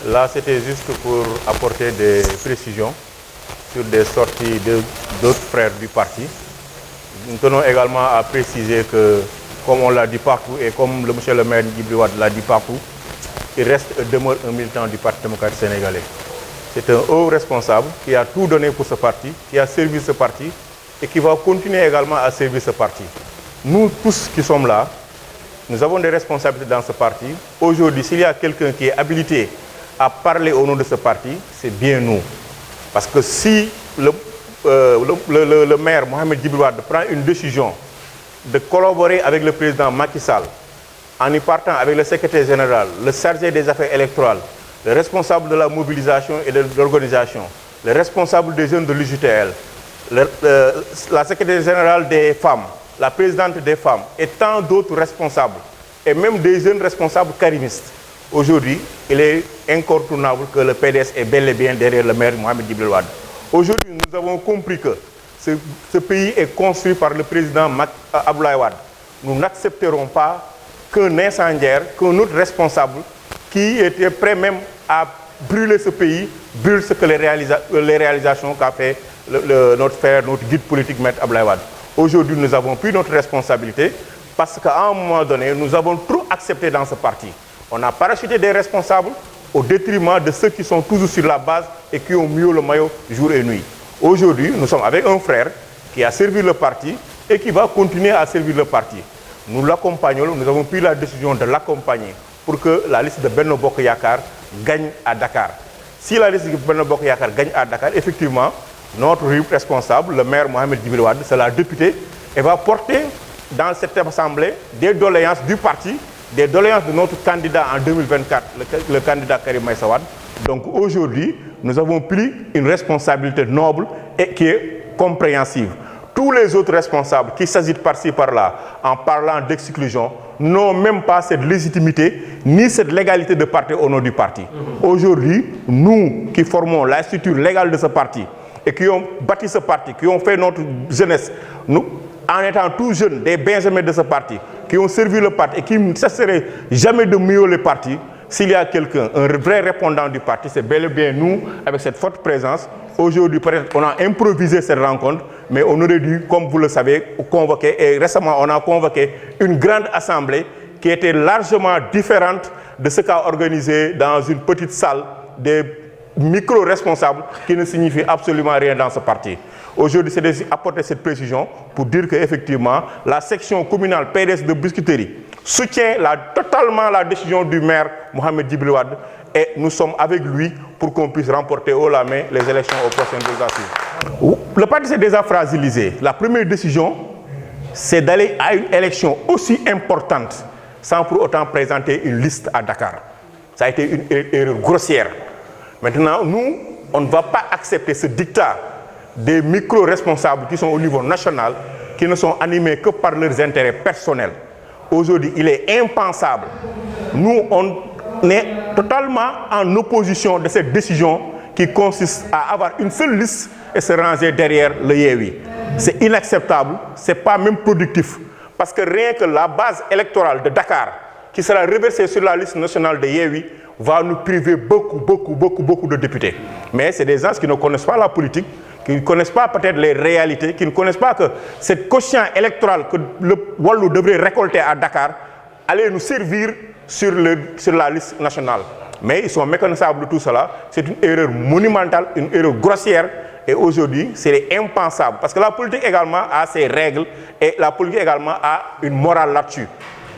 Là, c'était juste pour apporter des précisions sur des sorties d'autres frères du parti. Nous tenons également à préciser que, comme on l'a dit partout et comme le monsieur le maire Djibril Wade l'a dit partout, il reste et demeure un militant du Parti démocratique sénégalais. C'est un haut responsable qui a tout donné pour ce parti, qui a servi ce parti et qui va continuer également à servir ce parti. Nous tous qui sommes là, nous avons des responsabilités dans ce parti. Aujourd'hui, s'il y a quelqu'un qui est habilité à parler au nom de ce parti, c'est bien nous. Parce que si le maire Mohamed Djibril Wade prend une décision de collaborer avec le président Macky Sall, en y partant avec le secrétaire général, le chargé des affaires électorales, le responsable de la mobilisation et de l'organisation, le responsable des jeunes de l'UJTL, la secrétaire générale des femmes, la présidente des femmes et tant d'autres responsables, et même des jeunes responsables karimistes. Aujourd'hui, il est incontournable que le PDS est bel et bien derrière le maire Mohamed Djibril Wade. Aujourd'hui, nous avons compris que ce pays est construit par le président Abdoulaye Wade. Nous n'accepterons pas qu'un incendiaire, qu'un autre responsable qui était prêt même à brûler ce pays, brûle ce que les réalisations qu'a fait notre guide politique, Maître Abdoulaye Wade. Aujourd'hui, nous avons pris notre responsabilité parce qu'à un moment donné, nous avons trop accepté dans ce parti. On a parachuté des responsables au détriment de ceux qui sont toujours sur la base et qui ont mis le maillot jour et nuit. Aujourd'hui, nous sommes avec un frère qui a servi le parti et qui va continuer à servir le parti. Nous l'accompagnons, nous avons pris la décision de l'accompagner pour que la liste de Benno Bokk Yakaar gagne à Dakar. Si la liste de Benno Bokk Yakaar gagne à Dakar, effectivement, notre responsable, le maire Mohamed Djibril Wade, c'est la députée, et va porter dans cette assemblée des doléances du parti, des doléances de notre candidat en 2024, le candidat Karim Meïssa Wade. Donc aujourd'hui, nous avons pris une responsabilité noble et qui est compréhensive. Tous les autres responsables qui s'agitent par-ci par-là en parlant d'exclusion n'ont même pas cette légitimité ni cette légalité de parler au nom du parti. Aujourd'hui, nous qui formons la structure légale de ce parti et qui ont bâti ce parti, qui ont fait notre jeunesse, nous, en étant tous jeunes, des benjamins de ce parti, qui ont servi le parti et qui ne cesseraient jamais de mieux le parti, s'il y a quelqu'un, un vrai répondant du parti, c'est bel et bien nous, avec cette forte présence. Aujourd'hui, peut-être, on a improvisé cette rencontre, mais on aurait dû, comme vous le savez, convoquer, et récemment, on a convoqué une grande assemblée qui était largement différente de ce qu'a organisé dans une petite salle des micro-responsables qui ne signifient absolument rien dans ce parti. Aujourd'hui, c'est d'apporter cette précision pour dire qu'effectivement, la section communale PDS de Biscuiterie soutient totalement la décision du maire Mohamed Djibril Wade et nous sommes avec lui pour qu'on puisse remporter haut la main les élections aux prochaines législatives. Le parti s'est déjà fragilisé. La première décision, c'est d'aller à une élection aussi importante sans pour autant présenter une liste à Dakar. Ça a été une erreur grossière. Maintenant, nous, on ne va pas accepter ce dictat des micro-responsables qui sont au niveau national, qui ne sont animés que par leurs intérêts personnels. Aujourd'hui, il est impensable. Nous, on est totalement en opposition de cette décision qui consiste à avoir une seule liste et se ranger derrière le Yewwi. C'est inacceptable, ce n'est pas même productif. Parce que rien que la base électorale de Dakar, qui sera reversée sur la liste nationale de Yewwi, va nous priver beaucoup de députés. Mais c'est des gens qui ne connaissent pas la politique, qui ne connaissent pas peut-être les réalités, qui ne connaissent pas que cette quotient électorale que le Wallou devrait récolter à Dakar allait nous servir sur la liste nationale. Mais ils sont méconnaissables de tout cela. C'est une erreur monumentale, une erreur grossière. Et aujourd'hui, c'est impensable. Parce que la politique également a ses règles et la politique également a une morale là-dessus.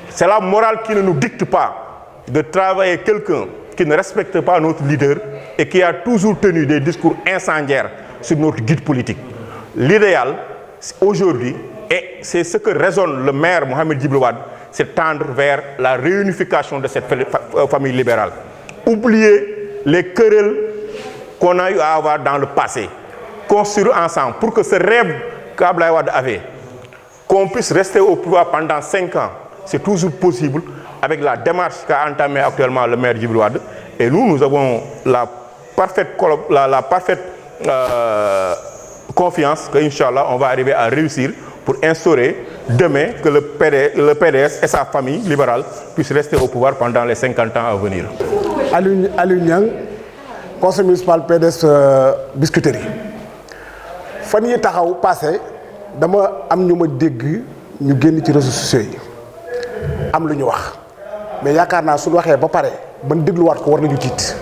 C'est la morale qui ne nous dicte pas de travailler quelqu'un qui ne respecte pas notre leader et qui a toujours tenu des discours incendiaires sur notre guide politique. L'idéal, aujourd'hui, et c'est ce que raisonne le maire Mohamed Djibril Wade, c'est tendre vers la réunification de cette famille libérale. Oublier les querelles qu'on a eu à avoir dans le passé. Construire ensemble pour que ce rêve qu'Abdoulaye Wade avait, qu'on puisse rester au pouvoir pendant 5 ans, c'est toujours possible avec la démarche qu'a entamée actuellement le maire Djibril Wade. Et nous avons la parfaite confiance qu'Inch'Allah, on va arriver à réussir pour instaurer demain que le PDS et sa famille libérale puissent rester au pouvoir pendant les 50 ans à venir. Aliou Niang conseil municipal PDS Biscuiterie fan yi taxaw passé dama am ñu ma dégg ñu génn ci réseaux sociaux yi am lu ñu wax mais yaakaar naa suñu waxee ba pare ban dégluwaat ko war nañu tiit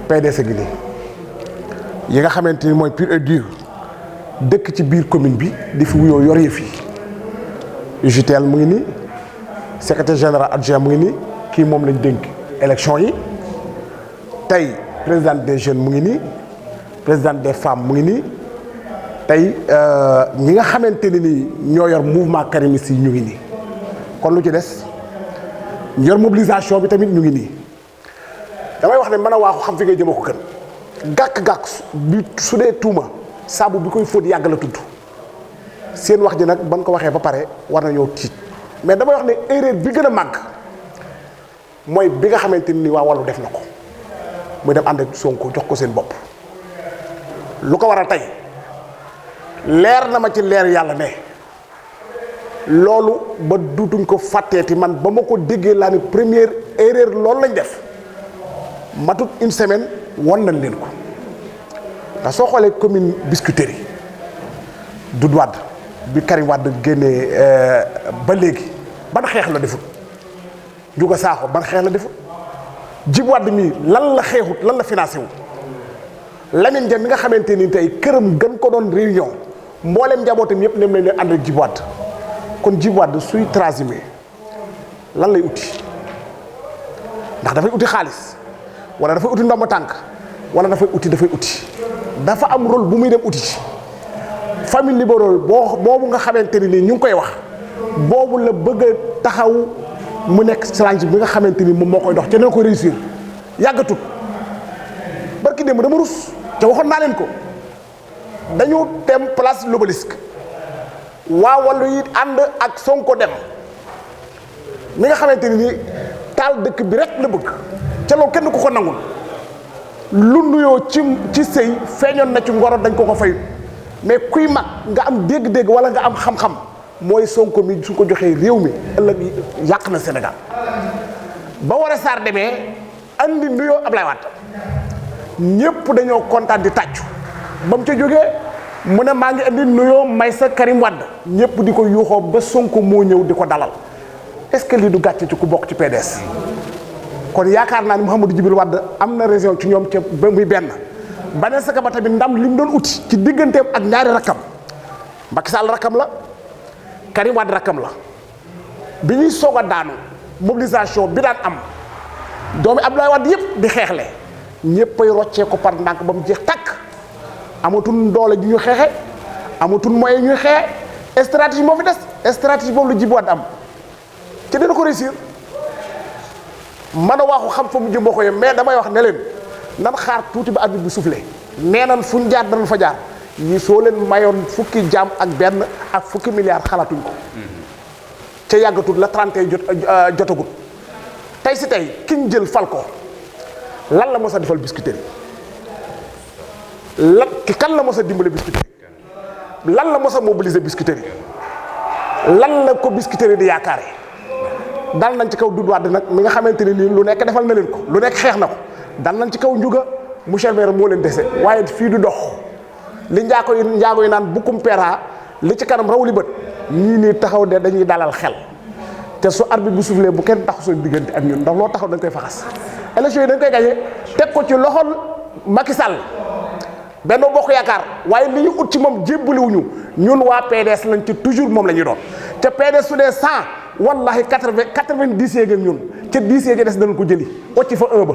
PDS gi nii yi nga xamante ni mooy pur et dur dëkk ci biir commune bi di fi wuyoo yor yëf yi UJTL mu ngi nii secrétaire général adjoint mu ngi nii kii moom lañ dénk élection yi tey président des jeunes mu ngi nii président des femmes mu ngi nii tey ñi nga xamante ni nii ñoo yor mouvement karimiste yi ñu ngi nii kon lu ci des yor mobilisation bi tamit ñu ngi nii damay wax ne mën a waaxu xam fi ngay jëma ko gën gàkk-gàkk bi su dee tuuma saabu bi koy fóot yàgg la tudd seen wax ji nag ban ko waxee ba pare war nañoo tiit mais damay wax ne erreur bi gën a màgg mooy bi nga xamante ni waa Wallu def na ko muy dem ànd ak Sonko jox ko seen bopp lu ko waral tey leer na ma ci leer yàlla ne loolu ba dutuñ ko fàtteeti man ba ma ko déggee laa ne première erreur loolu lañ def matut une semaine won nañ leen ko ndax soo xoolee commune Biscuiterie Doudou Wade bi Karim Wade génnee ba léegi ban xeex la defut Ndiouga Sakho ban xeex la defut Djib Wade mii lan la xeexut lan la financé wut Lamine Dia mi nga xamante ni tey këram gën ko doon réunion mboolem njabootam yëpp nem nañ leen ànd ak Djib Wade kon Djib Wade suy transhumé lan lay uti ndax dafay uti xaalis wala dafay uti ndomba tànk wala dafay uti dafa am rôle bu muy dem uti ci famille libérale boobu nga xamante ni ñu ngi koy wax boobu la bëgg a taxaw mu nekk challenge bi nga xamante ni moom moo koy dox te dina ko réussir yàggatut barki démb dama rus te waxoon naa leen ko dañu dem place l'Obélisque waa Wallu yi ànd ak Sonko dem mi nga xamante ni taal dëkk bi rek la bëgg ca loolu kenn ku ko nangul lu nuyoo ci sëy feeñoon na ci ngoro dañ ko fay mais kuy mag nga am dégg-dégg wala nga am xam-xam mooy Sonko mi su ko joxee réew mi ëllëg yàq na Sénégal ba war a Sarr demee andi nuyoo Ablaye Wade ñëpp dañoo kontaan di tàccu ba mu ca jógee mu ne maa ngi andi nuyoo Maysa Karim Wade ñëpp di ko yuuxoo ba Sonko moo ñëw di ko dalal est-ce que lii du gàcce ci ku bokk ci PDS kon yaakaar naa ni Mouhamadou Djibril Wade am na raison ci ñoom ca ba muy benn beneen saka ba tamit ndam li mu doon uti ci digganteem ak ñaari rakkam Macky Sall rakkam la Karim Wade rakkam la bi ñuy soog a daanu mobilisation bi daan am doomi Abdoulaye Wade yëpp di xeexle ñëppay roccee ko par ndànk ba mu jeex takk amatul doole ji ñu xeexe amatul moyen ñuy xeexe stratégie moo fi des stratégie boobu la Djibi Wade am ci dina ko réussir man a waxu xam fa mu jëm boo ko yem mais damay wax ne leen nan xaar tuuti ba arbitre bi soufflé nee nan fu ñu jaar danañ fa jaar ñi soo leen mayoon fukki jaam ak benn ak fukki milliards xalaatuñ ko ca yàggatul la 31 jotagut tey si tey kiñ jël fal ko lan la mos a defal Biscuiterie kan la mos a dimbale Biscuiterie lan la mos a mobiliser Biscuiterie lan la ko Biscuiterie di yaakaare dal nañ ci kaw Doudou Wade nag mi nga xamante ne nii lu nekk defal na leen ko lu nekk xeex na ko dal nañ ci kaw Ndiouga monsieur le maire moo leen dese waaye fii du dox li njaago yi naan bukkum pera li ci kanam raw li bët ñii nii taxaw de dañuy dalal xel te su arbitre bu soufflé bu kenn taxu soo diggante ak ñun ndax loo taxaw dañ koy faxas élection yi dañ koy gagné teg ko ci loxol Macky Sall Benno Bokk Yaakaar waaye li ñu ut ci moom jébbaliwuñu ñun waa PDS lañ ci toujours moom la ñuy doon te PDS su dee 100 wallahi 90 yeeg ñun ca 10 yeeg des danañ ko jëli wàcc fa 1 ba